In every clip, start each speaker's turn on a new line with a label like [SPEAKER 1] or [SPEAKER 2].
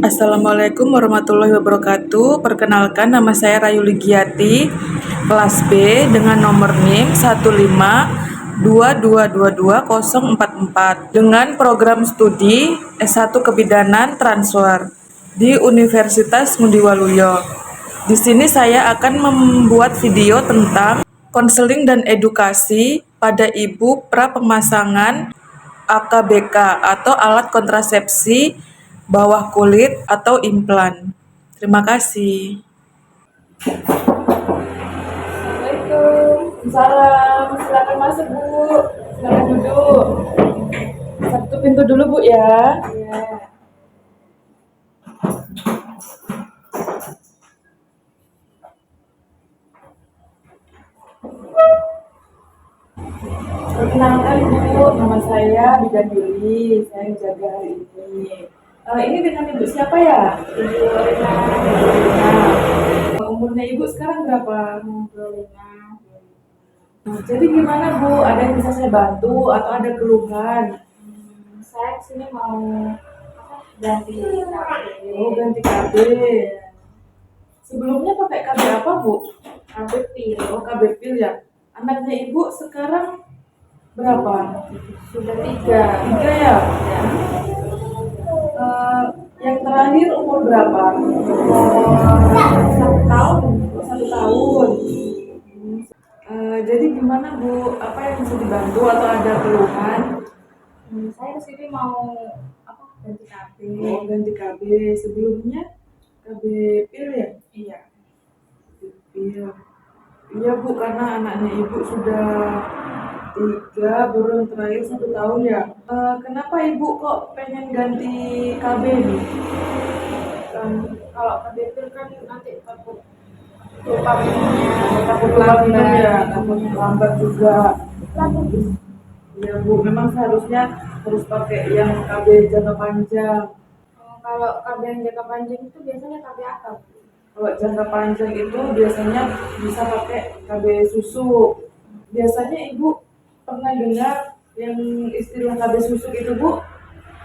[SPEAKER 1] Assalamualaikum warahmatullahi wabarakatuh. Perkenalkan, nama saya Rayu Ligiati, kelas B dengan nomor NIM 152222044 dengan program studi S1 Kebidanan Transfer di Universitas Ngudi Waluyo. Di sini saya akan membuat video tentang konseling dan edukasi pada ibu pra pemasangan AKBK atau alat kontrasepsi bawah kulit atau implan. Terima kasih. Assalamualaikum. Salam. Silakan masuk, Bu. Silakan duduk. Satu pintu dulu, Bu, ya. Ya. Perkenalkan, Bu, nama saya Bidan Yuli. Saya jaga hari ini. Ini dengan Ibu siapa ya? Ibu Rina. Umurnya Ibu sekarang berapa? 25. Jadi gimana, Bu? Ada yang bisa saya bantu atau ada keluhan?
[SPEAKER 2] Saya kesini mau ganti KB.
[SPEAKER 1] Oh, ganti KB. Sebelumnya pakai KB apa, Bu?
[SPEAKER 2] KB pil.
[SPEAKER 1] Oh, KB pil ya. Anaknya Ibu sekarang berapa?
[SPEAKER 2] Sudah 3.
[SPEAKER 1] 3 ya? Yang terakhir umur berapa?
[SPEAKER 2] 1 tahun.
[SPEAKER 1] 1 tahun. Jadi gimana, Bu? Apa yang bisa dibantu atau ada keluhan?
[SPEAKER 2] Saya kesini mau ganti KB.
[SPEAKER 1] Oh, ganti KB. Sebelumnya KB pil ya?
[SPEAKER 2] Iya.
[SPEAKER 1] Pil. Iya, Bu, karena anaknya Ibu sudah 3, baru yang terakhir 1 tahun ya. Kenapa Ibu kok pengen ganti KB nih?
[SPEAKER 2] Kalau KB pil kan nanti takut lupa minumnya.
[SPEAKER 1] Takut lambat ya, takut lambat juga. Iya, Bu, memang seharusnya harus pakai yang KB jangka panjang.
[SPEAKER 2] Kalau KB yang jangka panjang itu biasanya KB apa?
[SPEAKER 1] Kalau jangka panjang itu biasanya bisa pakai KB susu. Biasanya Ibu pernah dengar yang istilah KB susu itu, Bu?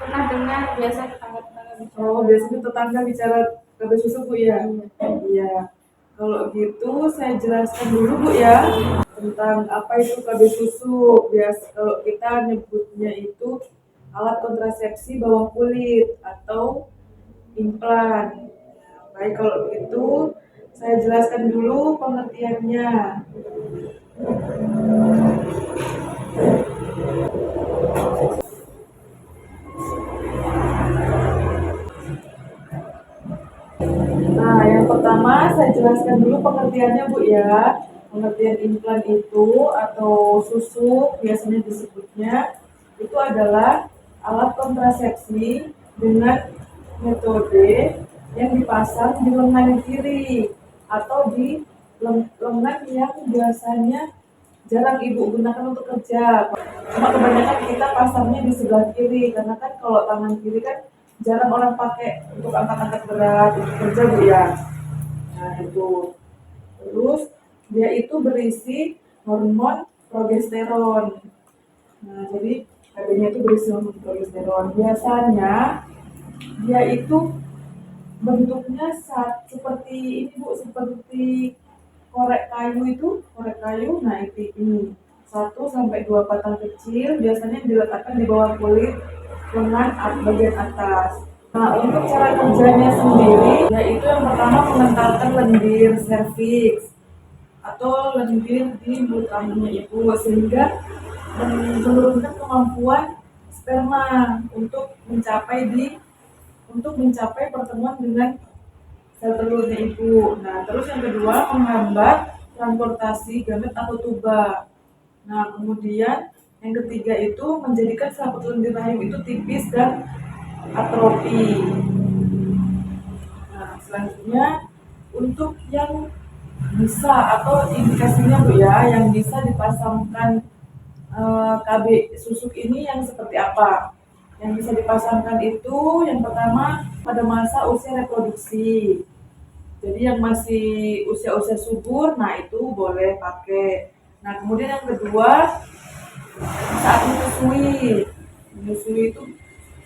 [SPEAKER 2] Pernah dengar biasa tetangga-tetangga bicara.
[SPEAKER 1] Oh, biasanya tetangga bicara KB susu, Bu, ya? Iya. Kalau gitu saya jelaskan dulu, Bu, ya, tentang apa itu KB susu. Kalau kita nyebutnya itu alat kontrasepsi bawah kulit atau implan. Baik, kalau begitu saya jelaskan dulu pengertiannya. Nah, yang pertama saya jelaskan dulu pengertiannya, Bu, ya. Pengertian implan itu atau susu biasanya disebutnya itu adalah alat kontrasepsi dengan metode yang dipasang di lengan kiri atau di lengan yang biasanya jarang Ibu gunakan untuk kerja. Cuma kebanyakan kita pasangnya di sebelah kiri karena kan kalau tangan kiri kan jarang orang pakai untuk angkat-angkat berat untuk kerja, Bu, ya. Nah, itu. Terus dia itu berisi hormon progesteron. Nah, jadi KB-nya itu berisi hormon progesteron. Biasanya dia itu bentuknya seperti ini, Bu, seperti korek kayu. Nah, ini 1 sampai 2 batang kecil biasanya diletakkan di bawah kulit lengan bagian atas. Nah, untuk cara kerjanya sendiri yaitu yang pertama mengentalkan lendir serviks atau lendir di mulut rahimnya Ibu sehingga menurunkan kemampuan sperma untuk mencapai pertemuan dengan sel telurnya Ibu. Nah, terus yang kedua menghambat transportasi gamet atau tuba. Nah, kemudian yang ketiga itu menjadikan selaput lendir rahim itu tipis dan atrofi. Nah, selanjutnya untuk yang bisa atau indikasinya, Bu, ya, yang bisa dipasangkan KB susuk ini yang seperti apa? Yang bisa dipasangkan itu yang pertama pada masa usia reproduksi. Jadi yang masih usia-usia subur, nah itu boleh pakai. Nah, kemudian yang kedua saat menyusui itu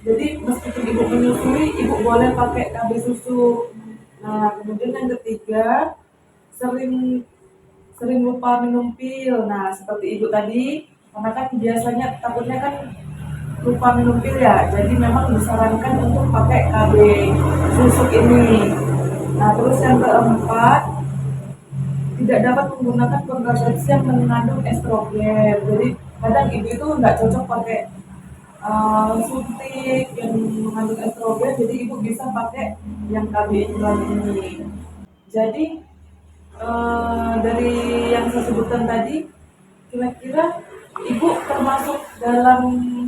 [SPEAKER 1] Jadi meskipun ibu menyusui, ibu boleh pakai KB susu. Nah, kemudian yang ketiga, sering sering lupa minum pil. Nah, seperti ibu tadi, karena kan biasanya takutnya kan lupa minum pil ya. Jadi memang disarankan untuk pakai KB susuk ini. Nah, terus yang keempat, tidak dapat menggunakan kontrasepsi yang mengandung estrogen. Jadi kadang ibu itu nggak cocok pakai suntik yang mengandung estrogen, jadi ibu bisa pakai yang KB implan ini. Jadi dari yang saya sebutkan tadi, kira-kira ibu termasuk dalam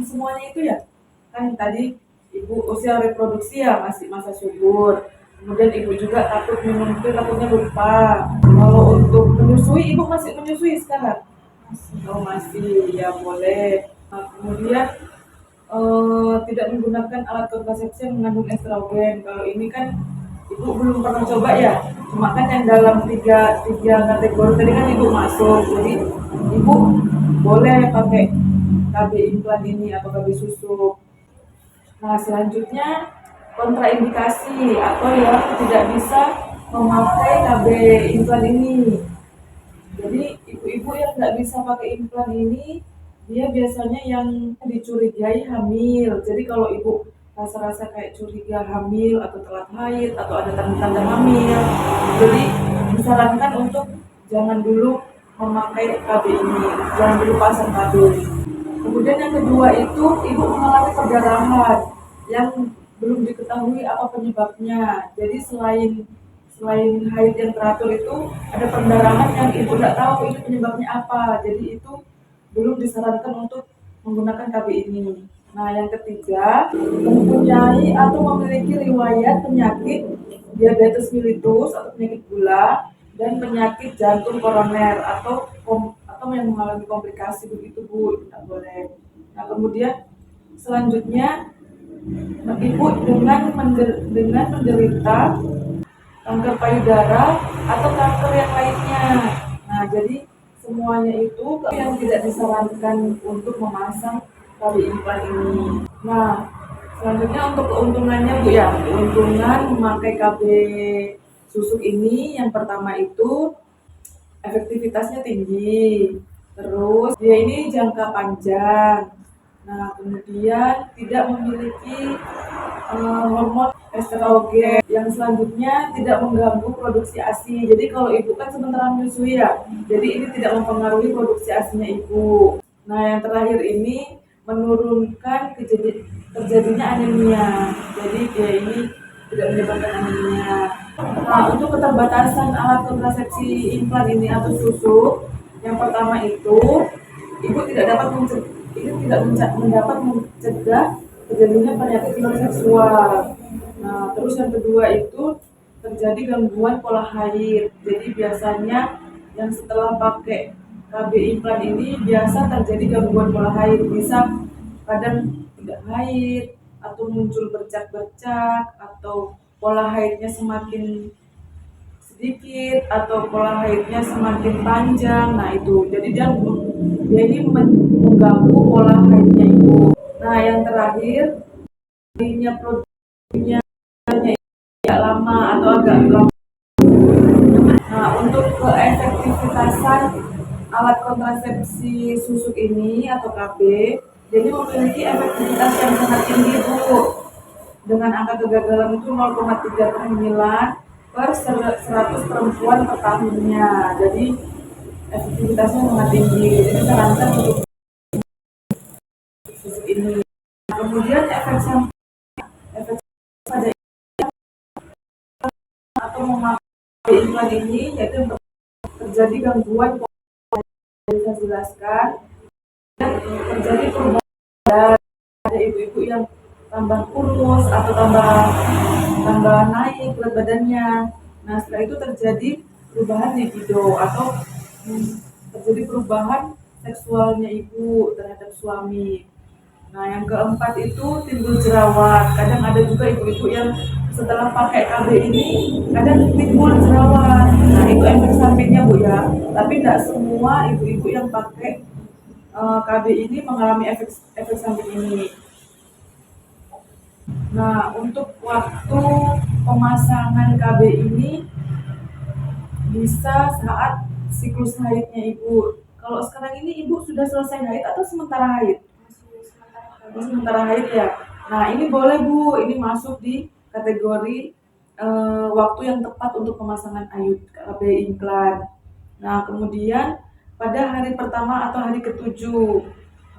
[SPEAKER 1] semuanya itu ya? Kan tadi ibu usia reproduksi ya, masih masa subur. Kemudian ibu juga takut minum pil, takutnya lupa. Kalau untuk menyusui, ibu masih menyusui sekarang? Oh masih, ya boleh. Nah, kemudian tidak menggunakan alat kontrasepsi yang mengandung estrogen. Kalau ini kan ibu belum pernah coba ya. Cuma kan yang dalam tiga tiga kategori tadi kan ibu masuk. Jadi ibu boleh pakai KB implan ini atau KB susu. Nah selanjutnya kontraindikasi atau yang tidak bisa memakai KB implan ini. Jadi ibu-ibu yang nggak bisa pakai implan ini, dia biasanya yang dicurigai hamil. Jadi kalau ibu rasa-rasa kayak curiga hamil atau telat haid atau ada tanda-tanda hamil, jadi disarankan untuk jangan dulu memakai KB ini, jangan dulu pasang KB. Kemudian yang kedua itu ibu mengalami perdarahan yang belum diketahui apa penyebabnya. Jadi selain haid yang teratur itu ada perdarahan yang ibu tidak tahu ini penyebabnya apa. Jadi itu belum disarankan untuk menggunakan KB ini. Nah, yang ketiga, mempunyai atau memiliki riwayat penyakit diabetes mellitus atau penyakit gula dan penyakit jantung koroner atau yang mengalami komplikasi begitu Bu, tidak boleh. Nah, kemudian selanjutnya ibu dengan menderita kanker payudara atau kanker yang lainnya. Nah, jadi semuanya itu yang tidak disarankan untuk memasang KB implan ini. Nah, selanjutnya untuk keuntungannya Bu ya, keuntungan memakai KB susuk ini yang pertama itu efektivitasnya tinggi. Terus dia ini jangka panjang. Nah, kemudian tidak memiliki hormon estrogen. Yang selanjutnya tidak mengganggu produksi ASI. Jadi kalau ibu kan sementara menyusui ya, jadi ini tidak mempengaruhi produksi ASINya ibu. Nah, yang terakhir ini menurunkan terjadinya anemia. Jadi dia ini tidak menyebabkan anemia. Nah, untuk keterbatasan alat kontrasepsi implan ini atau susu, yang pertama itu ibu tidak dapat mendapat mencegah terjadinya penyakit non seksual. Nah, terus yang kedua itu terjadi gangguan pola haid. Jadi biasanya yang setelah pakai KB implan ini biasa terjadi gangguan pola haid, bisa kadang tidak haid atau muncul bercak-bercak atau pola haidnya semakin sedikit atau pola haidnya semakin panjang. Nah itu jadi dia ini mengganggu pola haidnya ibu. Nah yang terakhir haidnya produksinya agak lama atau agak lama. Nah untuk keefektivitasan alat kontrasepsi susuk ini atau KB, jadi memiliki efektivitas yang sangat tinggi Bu, dengan angka kegagalan itu 0,39 per 100 perempuan per tahunnya. Jadi efektivitasnya sangat tinggi. Jadi sarankan untuk susuk ini. Kemudian efek pada atau memakai implan ini yaitu terjadi gangguan bisa jelaskan dan terjadi perubahan ada ibu-ibu yang tambah kurus atau tambah naik berat badannya. Nah setelah itu terjadi perubahan libido atau terjadi perubahan seksualnya ibu terhadap suami. Nah yang keempat itu timbul jerawat. Kadang ada juga ibu-ibu yang setelah pakai KB ini kadang timbul jerawat. Nah itu efek sampingnya Bu ya. Tapi tidak semua ibu-ibu yang pakai KB ini mengalami efek samping ini. Nah, untuk waktu pemasangan KB ini bisa saat siklus haidnya Ibu. Kalau sekarang ini Ibu sudah selesai haid atau sementara haid?
[SPEAKER 2] Masih sementara
[SPEAKER 1] Oh, sementara haid ya. Nah, ini boleh Bu, ini masuk di kategori waktu yang tepat untuk pemasangan IUD KB implan. Nah, kemudian pada hari pertama atau hari ketujuh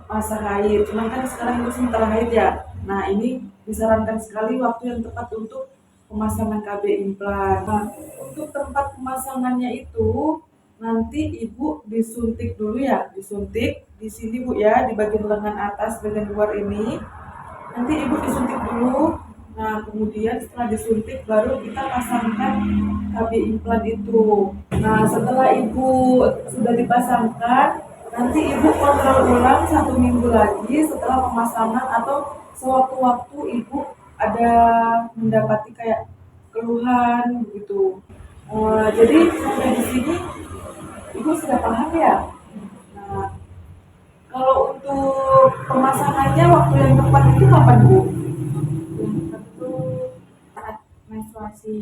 [SPEAKER 1] masa haid, cuman kan sekarang itu sementara haid ya. Nah, ini disarankan sekali waktu yang tepat untuk pemasangan KB implan. Nah, untuk tempat pemasangannya itu nanti Ibu disuntik dulu ya, disuntik di sini Bu ya, di bagian lengan atas, bagian luar ini. Nanti Ibu disuntik dulu. Nah, kemudian setelah disuntik baru kita pasangkan KB implan itu. Nah, setelah Ibu sudah dipasangkan, nanti Ibu kontrol ulang 1 minggu lagi setelah pemasangan atau sewaktu-waktu Ibu ada mendapati kayak keluhan begitu. Jadi sampai di sini Ibu sudah paham ya? Nah, kalau untuk pemasangannya waktu yang tepat itu kapan Bu?
[SPEAKER 2] yang itu saat menstruasi.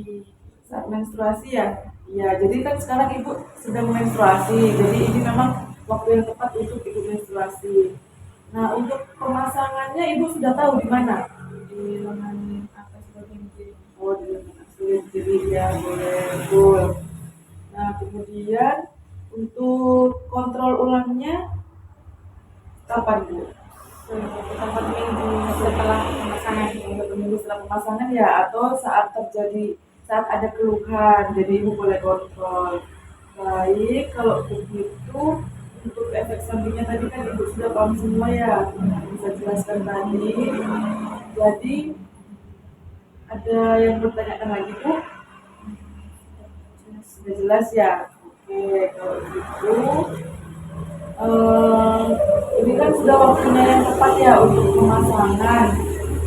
[SPEAKER 1] Saat menstruasi ya? Iya, jadi kan sekarang Ibu sedang menstruasi, jadi ini memang waktu yang tepat untuk Ibu menstruasi. Nah, untuk pemasangannya Ibu sudah tahu di mana?
[SPEAKER 2] Di lengan atas bagian kiri.
[SPEAKER 1] Oh, di bagian kiri ya, boleh, betul. Nah, kemudian untuk kontrol ulangnya kapan Bu?
[SPEAKER 2] 4 minggu setelah pemasangan.
[SPEAKER 1] 1 minggu setelah pemasangan ya, atau saat ada keluhan, jadi Ibu boleh kontrol. Baik, kalau begitu untuk efek sampingnya tadi kan Ibu sudah paham semua ya, bisa jelaskan tadi. Jadi ada yang bertanyakan lagi Bu? Sudah jelas ya? Oke, kalau gitu ini kan sudah waktunya yang tepat ya untuk pemasangan.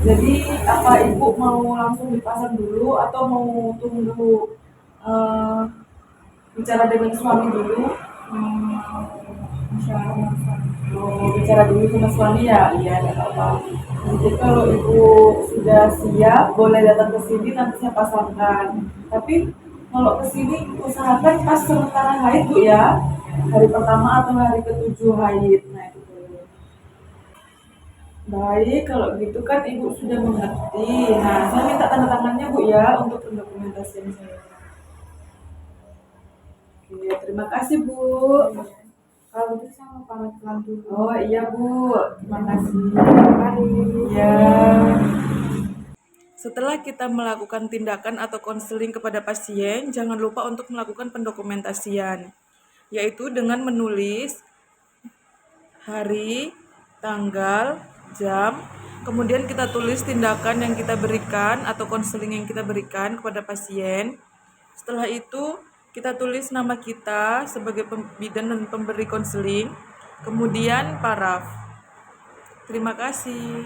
[SPEAKER 1] Jadi apa Ibu mau langsung dipasang dulu atau mau tunggu bicara dengan suami dulu?
[SPEAKER 2] Insya Allah.
[SPEAKER 1] Mau bicara dulu sama suami ya? Iya, tidak apa-apa. Nanti kalau Ibu sudah siap, boleh datang ke sini nanti saya pasangkan. Tapi kalau ke sini usahakan pas sementara haid Bu ya. Hari pertama atau hari ketujuh haid. Nah, itu boleh. Baik, kalau gitu kan Ibu sudah mengerti. Nah, saya minta tanda tangannya Bu ya untuk pendokumentasian saya. Oke, terima kasih Bu.
[SPEAKER 2] Kalau gitu saya mau pamit pulang dulu.
[SPEAKER 1] Oh iya Bu, terima kasih.
[SPEAKER 2] Mari.
[SPEAKER 1] Ya. Setelah kita melakukan tindakan atau konseling kepada pasien, jangan lupa untuk melakukan pendokumentasian, yaitu dengan menulis hari, tanggal, jam, kemudian kita tulis tindakan yang kita berikan atau konseling yang kita berikan kepada pasien. Setelah itu, kita tulis nama kita sebagai bidan dan pemberi konseling, kemudian paraf. Terima kasih.